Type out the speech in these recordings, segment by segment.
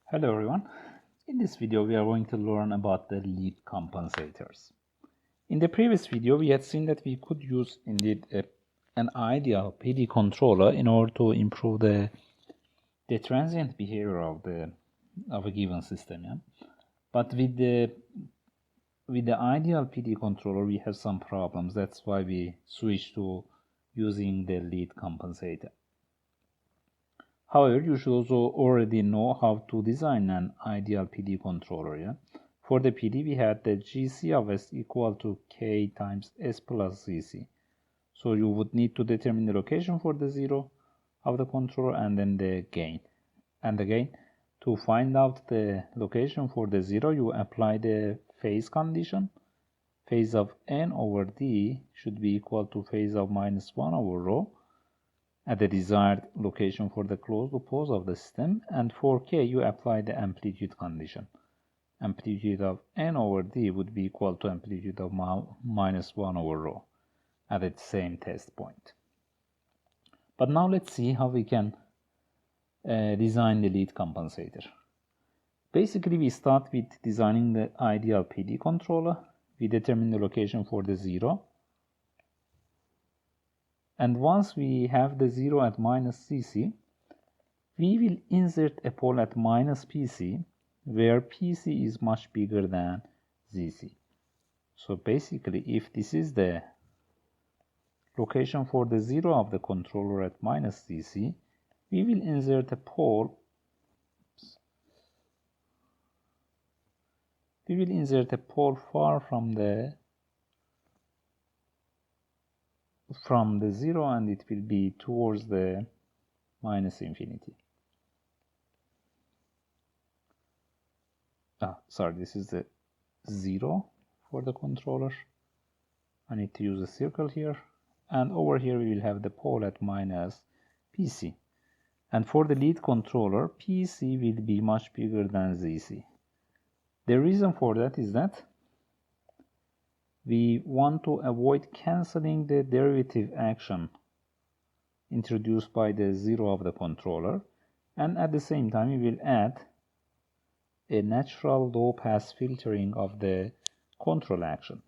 Hello everyone. In this video we are going to learn about the lead compensators. In the previous video we had seen that we could use indeed an ideal PD controller in order to improve the transient behavior of a given system. Yeah? But with the ideal PD controller we have some problems. That's why we switched to using the lead compensator. However, you should also already know how to design an ideal PD controller. Yeah? For the PD, we had the GC of S equal to K times S plus ZC. So you would need to determine the location for the zero of the controller and then the gain. And again, to find out the location for the zero, you apply the phase condition. Phase of N over D should be equal to phase of minus 1 over rho at the desired location for the closed loop pose of the system, and for K you apply the amplitude condition. Amplitude of N over D would be equal to amplitude of minus 1 over rho at the same test point. But now let's see how we can design the lead compensator. Basically we start with designing the ideal PD controller. We determine the location for the zero. And once we have the 0 at minus CC, we will insert a pole at minus PC, where PC is much bigger than ZC. So basically, if this is the location for the 0 of the controller at minus CC, we will insert a pole. We will insert a pole far from the 0, and it will be towards the minus infinity. Sorry, this is the 0 for the controller. I need to use a circle here, and over here we will have the pole at minus PC. And for the lead controller, PC will be much bigger than ZC. The reason for that is that we want to avoid cancelling the derivative action introduced by the 0 of the controller, and at the same time we will add a natural low-pass filtering of the control action.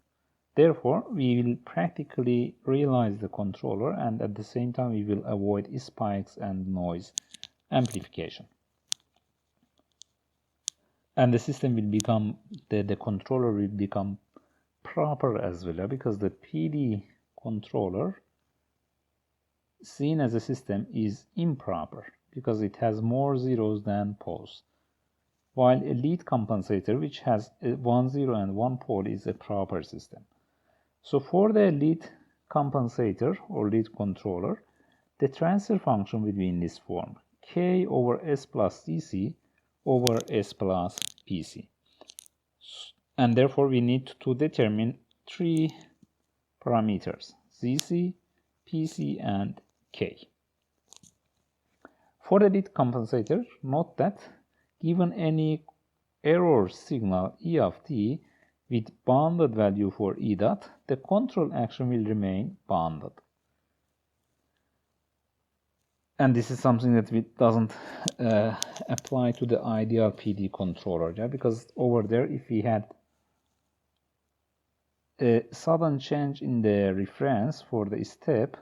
Therefore, we will practically realize the controller, and at the same time we will avoid spikes and noise amplification. And the system will become, the controller will become proper as well, because the PD controller seen as a system is improper because it has more zeros than poles, while a lead compensator which has one zero and one pole is a proper system. So for the lead compensator or lead controller, the transfer function will be in this form: K over S plus CC over S plus PC. And therefore we need to determine three parameters: ZC, PC, and K. For the lead compensator, note that given any error signal E of t with bounded value for E dot, the control action will remain bounded. And this is something that doesn't apply to the ideal PD controller, yeah? Because over there, if we had a sudden change in the reference for the step,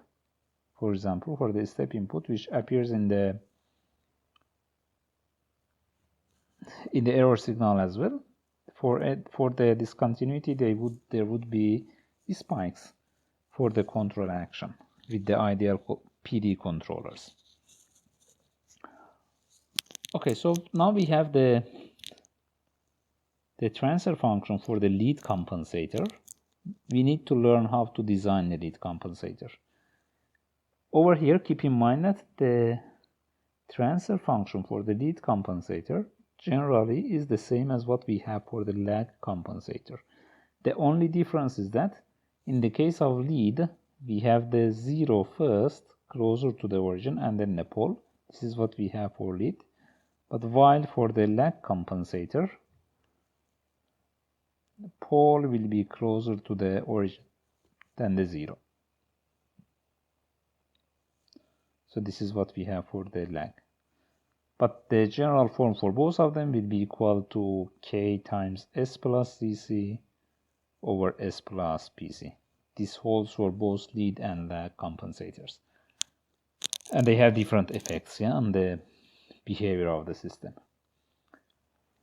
for example, for the step input, which appears in the error signal as well, for the discontinuity, there would be spikes for the control action with the ideal PD controllers. Okay, so now we have the transfer function for the lead compensator. We need to learn how to design the lead compensator. Over here, keep in mind that the transfer function for the lead compensator generally is the same as what we have for the lag compensator. The only difference is that in the case of lead, we have the 0 first, closer to the origin, and then the pole. This is what we have for lead. But while for the lag compensator, the pole will be closer to the origin than the 0. So this is what we have for the lag. But the general form for both of them will be equal to K times S plus CC over S plus PC. This holds for both lead and lag compensators. And they have different effects on the behavior of the system.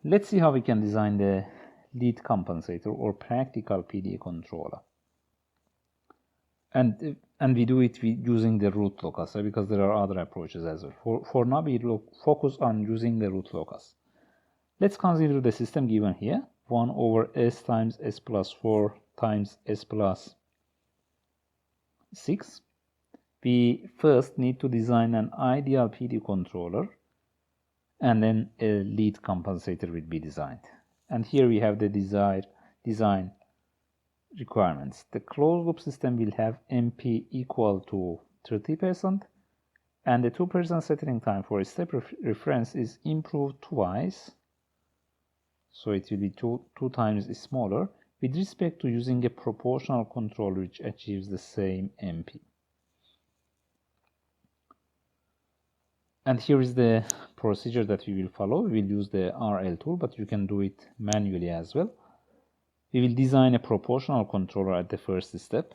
Let's see how we can design the lead compensator or practical PD controller. And we do it using the Root-Locus, because there are other approaches as well. For now, we focus on using the Root-Locus. Let's consider the system given here, 1 over S times S plus 4 times S plus 6. We first need to design an ideal PD controller, and then a lead compensator will be designed. And here we have the desired design requirements. The closed loop system will have MP equal to 30%, and the 2% settling time for a step reference is improved twice, so it will be two times smaller, with respect to using a proportional controller which achieves the same MP. And here is the procedure that we will follow. We will use the RL tool, but you can do it manually as well. We will design a proportional controller at the first step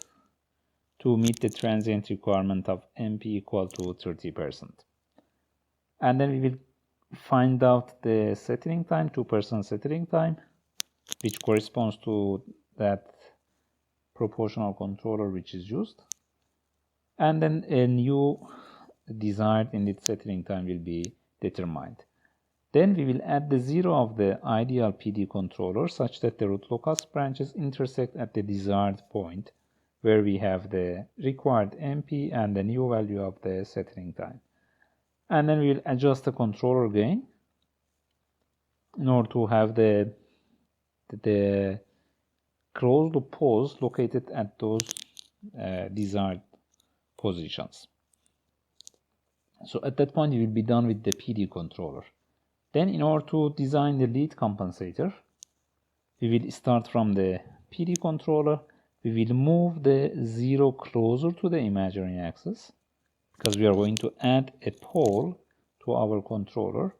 to meet the transient requirement of MP equal to 30%. And then we will find out the settling time, 2% settling time, which corresponds to that proportional controller which is used. And then a new desired init settling time will be determined. Then we will add the 0 of the ideal PD controller such that the Root-Locus branches intersect at the desired point where we have the required MP and the new value of the settling time. And then we will adjust the controller gain in order to have the closed loop pause located at those desired positions. So at that point, we will be done with the PD controller. Then in order to design the lead compensator, we will start from the PD controller. We will move the 0 closer to the imaginary axis because we are going to add a pole to our controller,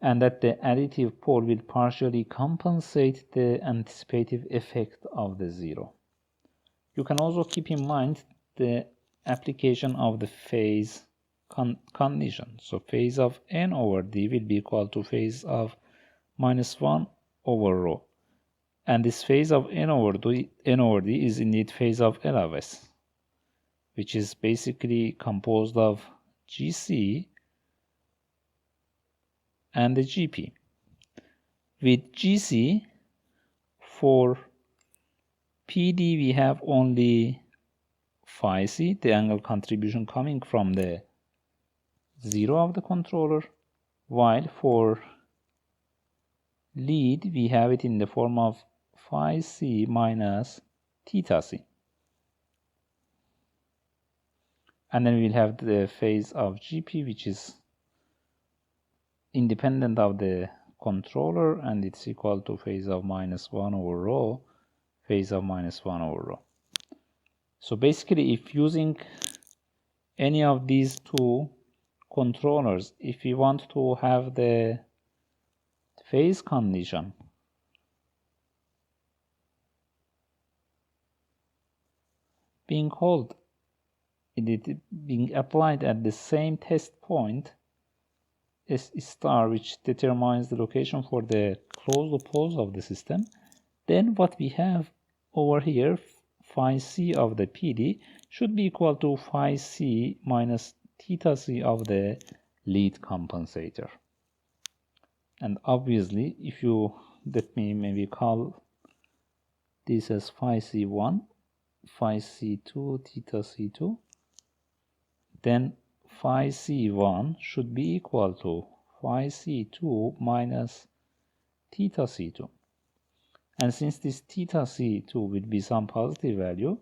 and that the additive pole will partially compensate the anticipative effect of the 0. You can also keep in mind the application of the phase condition. So phase of n over d will be equal to phase of -1 over rho. And this phase of n over d is indeed phase of L of S, which is basically composed of GC and the GP. With GC, for PD we have only phi c, the angle contribution coming from the 0 of the controller, while for lead we have it in the form of phi c minus theta c. And then we'll have the phase of GP, which is independent of the controller, and it's equal to phase of -1 over rho, phase of -1 over rho. So basically, if using any of these two controllers, if we want to have the phase condition being held, it being applied at the same test point S star, which determines the location for the closed loop pose of the system, then what we have over here, phi c of the PD, should be equal to phi c minus theta c of the lead compensator. And obviously, if you let me maybe call this as phi c1, phi c2, theta c2, then phi c1 should be equal to phi c2 minus theta c2. And since this theta c2 will be some positive value,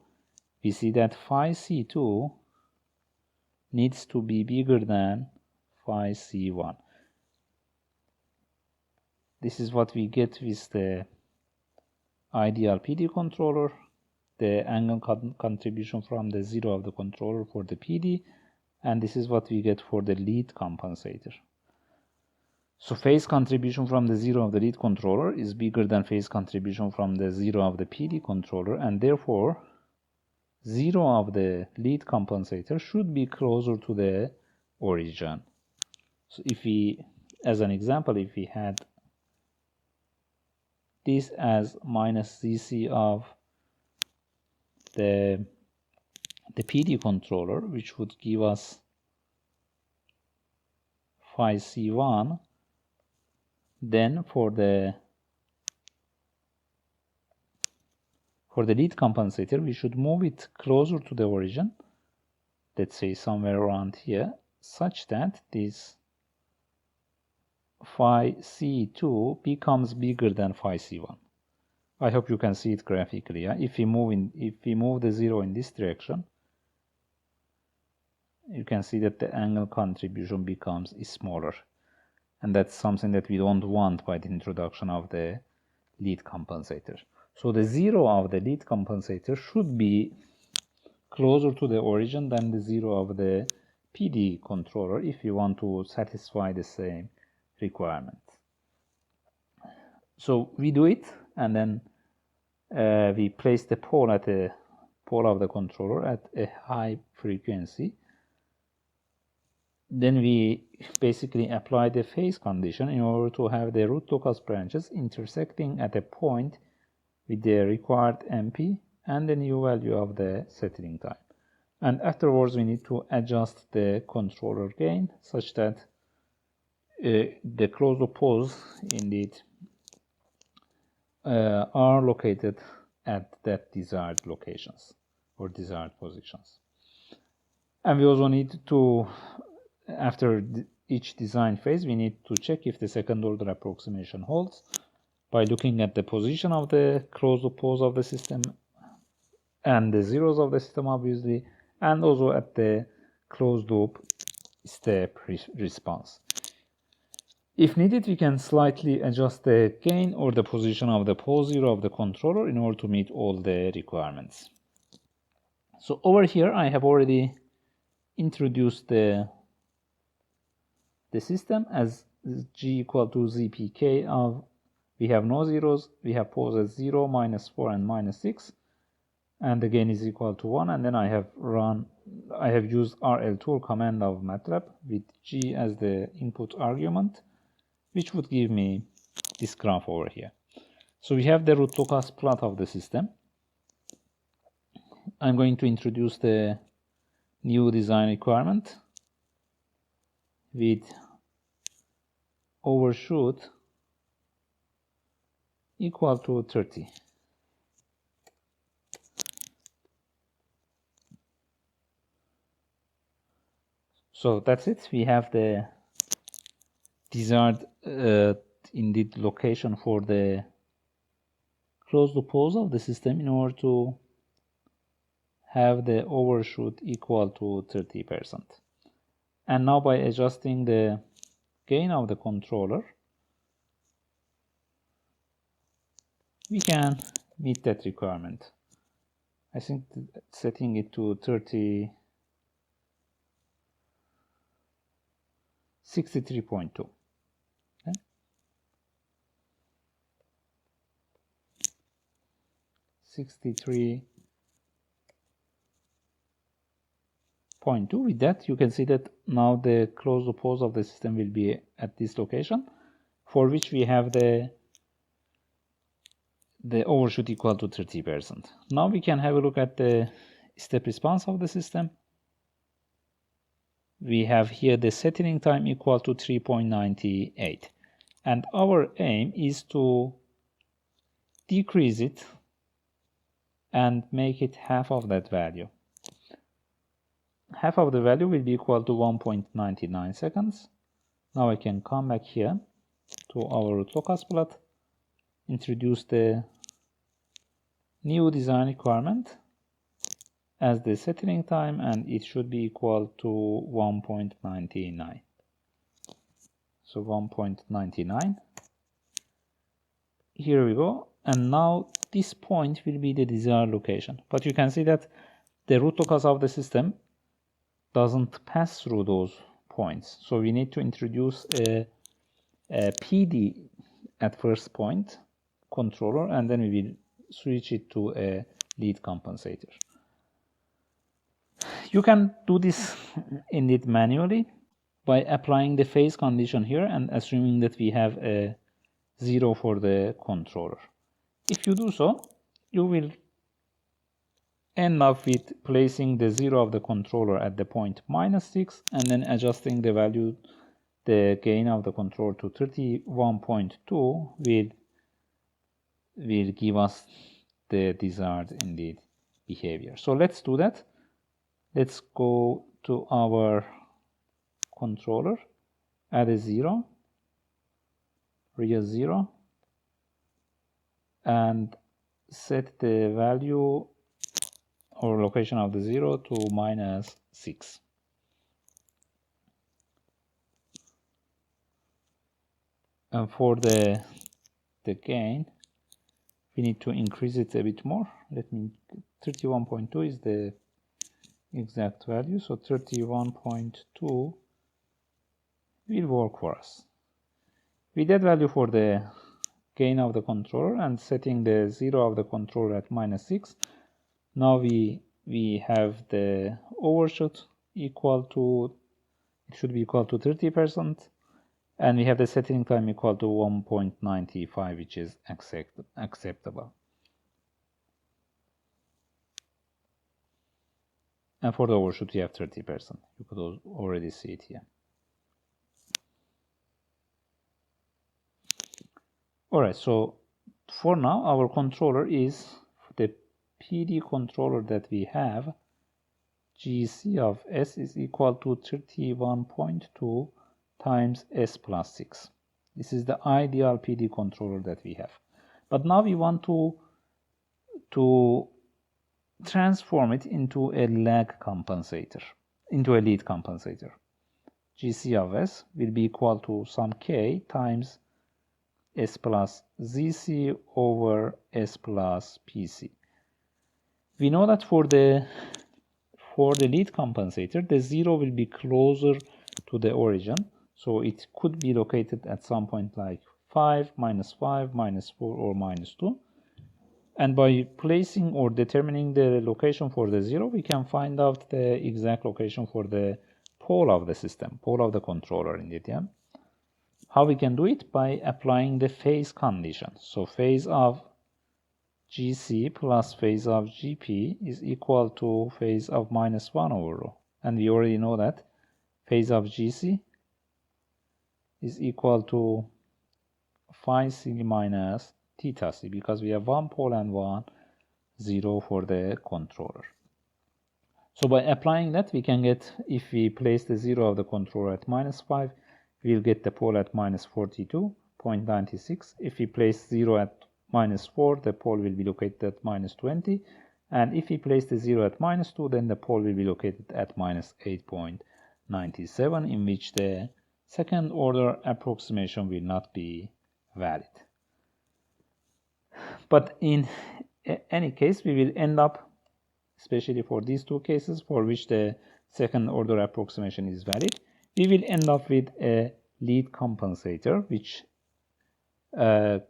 we see that phi c2 needs to be bigger than phi c1. This is what we get with the ideal PD controller, the angle contribution from the 0 of the controller for the PD, and this is what we get for the lead compensator. So phase contribution from the 0 of the lead controller is bigger than phase contribution from the 0 of the PD controller, and therefore 0 of the lead compensator should be closer to the origin. So if we, as an example, if we had this as minus ZC of the PD controller, which would give us phi C1, then for the lead compensator, we should move it closer to the origin, let's say somewhere around here, such that this phi C2 becomes bigger than phi C1. I hope you can see it graphically. Yeah? If we move the 0 in this direction, you can see that the angle contribution becomes smaller, and that's something that we don't want by the introduction of the lead compensator. So the 0 of the lead compensator should be closer to the origin than the 0 of the PD controller if you want to satisfy the same requirement. So we do it, and then we place the pole at the pole of the controller at a high frequency. Then we basically apply the phase condition in order to have the Root-Locus branches intersecting at a point with the required MP and the new value of the settling time. And afterwards we need to adjust the controller gain such that the closed loop poles indeed are located at that desired locations or desired positions. And we also need to, after each design phase, we need to check if the second order approximation holds by looking at the position of the closed loop poles of the system and the zeros of the system, obviously, and also at the closed loop step response. If needed, we can slightly adjust the gain or the position of the pole 0 of the controller in order to meet all the requirements. So over here, I have already introduced the system as G equal to ZPK of, we have no zeros, we have poles as 0, -4, and -6, and the gain is equal to 1, and then I have used RL tool command of MATLAB with G as the input argument, which would give me this graph over here. So we have the Root-Locus plot of the system. I'm going to introduce the new design requirement with overshoot equal to 30. So that's it. We have the desired indeed location for the closed loop poles of the system in order to have the overshoot equal to 30%. And now by adjusting the gain of the controller, we can meet that requirement. I think setting it to 63.2. Okay. 63.2. With that, you can see that now the closed loop poles of the system will be at this location, for which we have the overshoot equal to 30%. Now we can have a look at the step response of the system. We have here the settling time equal to 3.98, and our aim is to decrease it and make it half of that value. Half of the value will be equal to 1.99 seconds. Now I can come back here to our Root-Locus plot, introduce the new design requirement as the settling time, and it should be equal to 1.99. So 1.99. Here we go. And now this point will be the desired location. But you can see that the Root-Locus of the system doesn't pass through those points. So we need to introduce a PD at first point controller, and then we will switch it to a lead compensator. You can do this indeed manually by applying the phase condition here and assuming that we have a 0 for the controller. If you do so, you will end up with placing the 0 of the controller at the point -6 and then adjusting the value, the gain of the controller to 31.2 will give us the desired indeed behavior. So let's do that. Let's go to our controller, add a 0, real 0, and set the value or location of the 0 to -6. And for the gain, we need to increase it a bit more. 31.2 is the exact value, so 31.2 will work for us. With that value for the gain of the controller and setting the 0 of the controller at -6, now we have the overshoot equal to, it should be equal to 30%, and we have the settling time equal to 1.95, which is acceptable. And for the overshoot, we have 30%. You could already see it here. Alright, so for now, our controller is the PD controller that we have. GC of S is equal to 31.2 times S plus 6. This is the ideal PD controller that we have. But now we want to transform it into a lag compensator, into a lead compensator. GC of S will be equal to some K times S plus ZC over S plus PC. We know that for the lead compensator, the 0 will be closer to the origin, so it could be located at some point like 5, -5, -4, or -2. And by placing or determining the location for the 0, we can find out the exact location for the pole of the system, pole of the controller indeed, yeah? How we can do it? By applying the phase condition. So phase of GC plus phase of GP is equal to phase of -1 over rho. And we already know that phase of GC is equal to phi C minus theta C, because we have one pole and one 0 for the controller. So by applying that, we can get, if we place the 0 of the controller at -5, we'll get the pole at -42.96. If we place 0 at -4, the pole will be located at -20. And if we place the 0 at -2, then the pole will be located at -8.97, in which the second order approximation will not be valid. But in any case, we will end up, especially for these two cases for which the second order approximation is valid, we will end up with a lead compensator which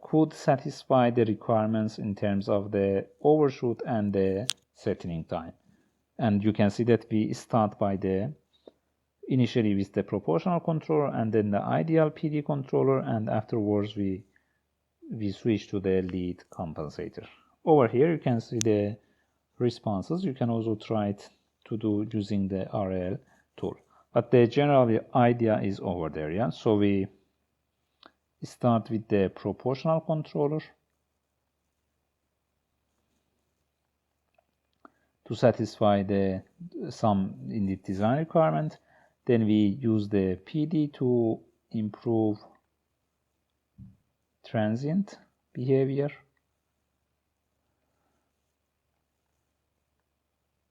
could satisfy the requirements in terms of the overshoot and the settling time. And you can see that we start by initially with the proportional controller and then the ideal PD controller, and afterwards we switch to the lead compensator. Over here you can see the responses. You can also try it to do using the RL tool. But the general idea is over there, yeah? So we start with the proportional controller to satisfy some in the design requirement. Then we use the PD to improve transient behavior.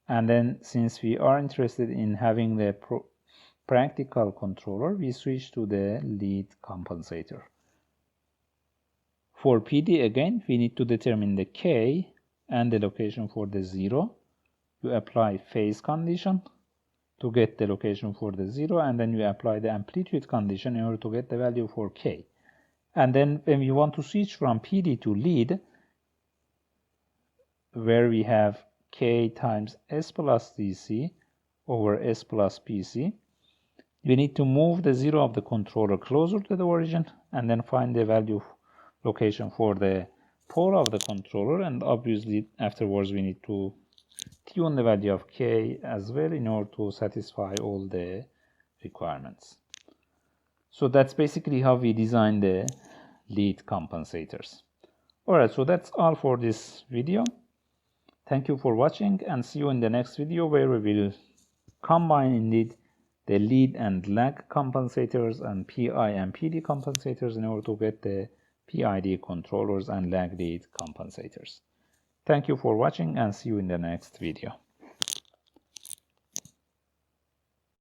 And then since we are interested in having the practical controller, we switch to the lead compensator. For PD, again, we need to determine the K and the location for the 0. You apply phase condition to get the location for the 0, and then you apply the amplitude condition in order to get the value for K. And then when we want to switch from PD to lead, where we have K times S plus DC over S plus PC, we need to move the 0 of the controller closer to the origin and then find the value location for the pole of the controller, and obviously afterwards we need to tune the value of K as well in order to satisfy all the requirements. So that's basically how we design the lead compensators. Alright, so that's all for this video. Thank you for watching, and see you in the next video, where we will combine indeed the lead and lag compensators and PI and PD compensators in order to get the PID controllers and lag lead compensators. Thank you for watching, and see you in the next video.